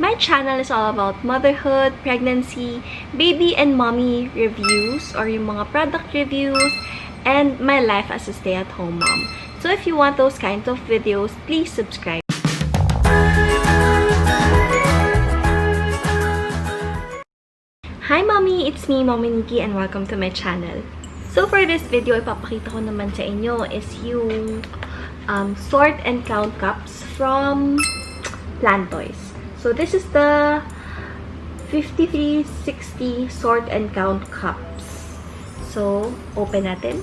My channel is all about motherhood, pregnancy, baby and mommy reviews or yung mga product reviews, and my life as a stay-at-home mom. So if you want those kinds of videos, please subscribe. Hi mommy! It's me, Mommy Nikki, and welcome to my channel. So for this video, ipapakita ko naman sa inyo is yung sort and count cups from PlanToys. So this is the 5360 sort and count cups. So open natin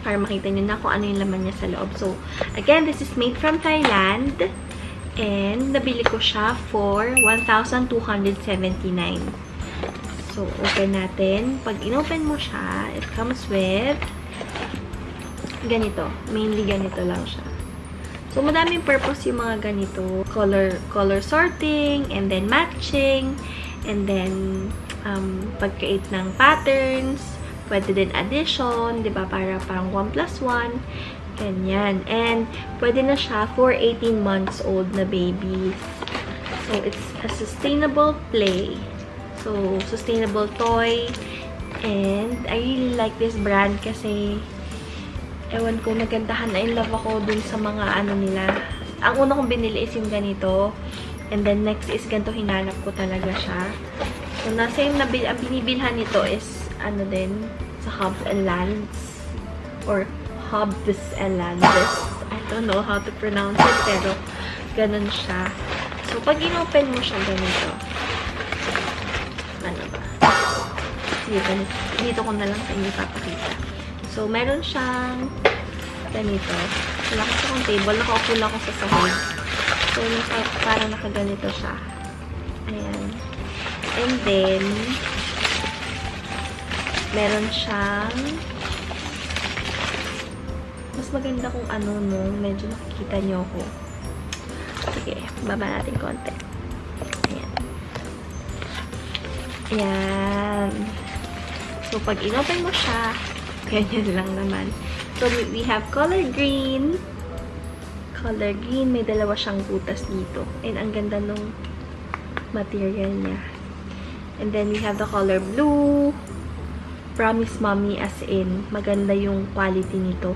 para makita nyo na kung ano yung laman niya sa loob. So again, this is made from Thailand and nabili ko siya for 1,279. So open natin. Pag inopen mo siya, it comes with ganito. Mainly ganito lang siya. So, madaming purpose yung mga ganito. Color sorting, and then matching, and then, pag-create ng patterns, pwede din addition, di ba? Para parang 1+1, ganyan. And, pwede na siya for 18 months old na babies. So, it's a sustainable play. So, sustainable toy. And, I really like this brand kasi ewan ko, nagandahan na in love ako dun sa mga ano nila. Ang una kong binili is yung ganito. And then next is ganito, hinanap ko talaga siya. So, nasa yung ang binibilhan nito is ano din, sa Hubs and Lands. Or Hubs and Lands. I don't know how to pronounce it, pero ganun siya. So, pag inopen mo siya ganito, ano ba? Sige, dito ko na lang sa inyo papakita. So, meron siyang ganito. Wala ko sa table. Nakaupo lang ako sa sahig. So, parang nakaganito siya. Ayan. And then, meron siyang mas maganda kung ano, no? Medyo nakikita niyo ako. Sige, baba natin konti. Ayan. Ayan. So, pag inopen mo siya, ganyan lang naman. So, we have color green. Color green. May dalawa siyang butas dito. And ang ganda nung material niya. And then, we have the color blue. Promise mommy, as in, maganda yung quality nito.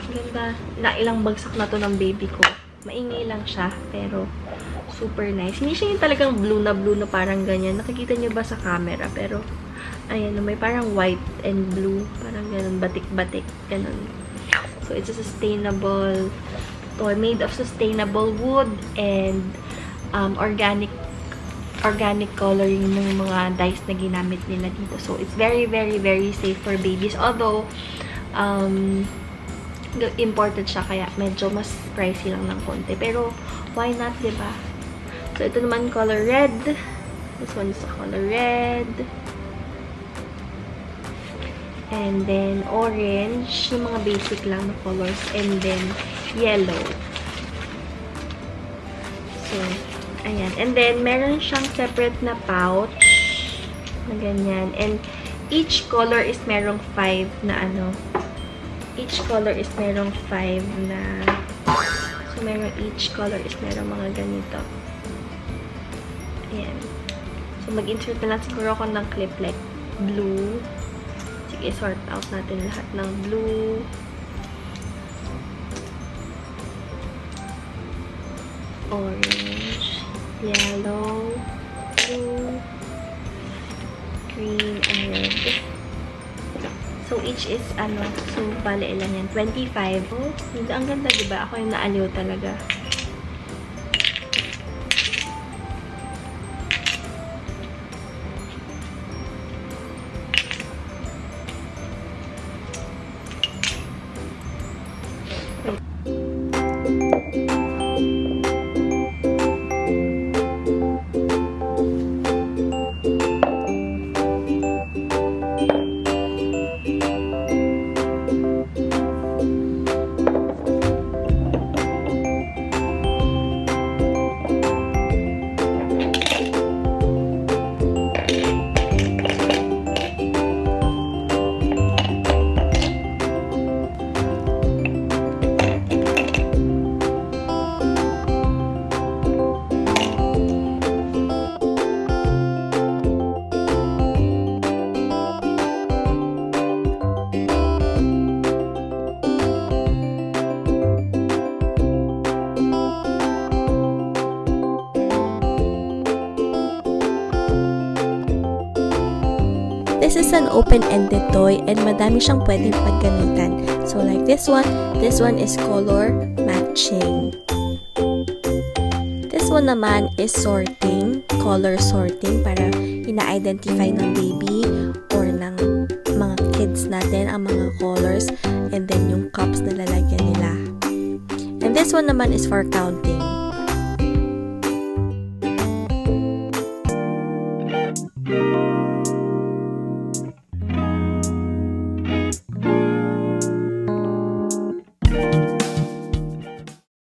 Maganda. Ilang bagsak na to ng baby ko. Maingay lang siya, pero super nice. Hindi siya yung talagang blue na parang ganyan. Nakikita niyo ba sa camera? Pero, ayan, may parang white and blue. Parang ganun, batik-batik. Ganun. So, it's a sustainable toy made of sustainable wood and organic coloring ng mga dyes na ginamit nila dito. So, it's very, very, very safe for babies. Although, imported siya, kaya medyo mas pricey lang ng konti. Pero, why not, diba? So, ito naman color red. This one is the color red. And then, orange. Yung mga basic lang na colors. And then, yellow. So, ayan. And then, meron siyang separate na pouch. Na ganyan. And, each color is merong 5 na ano. Each color is merong 5 na. So, each color is merong mga ganito. Ayan. So, mag-insert na lang siguro ako ng clip like blue. Sige, sort out natin lahat ng blue. Orange. Yellow. Blue. Green and red. So, each is, ano, so, bale ilan yan? 25. Oh, ang ganda, diba? Ako yung naaliw talaga. This is an open-ended toy and madami siyang pwedeng paggamitan. So like this one is color matching. This one naman is sorting, color sorting para ina-identify ng baby or ng mga kids natin ang mga colors and then yung cups na lalagyan nila. And this one naman is for counting.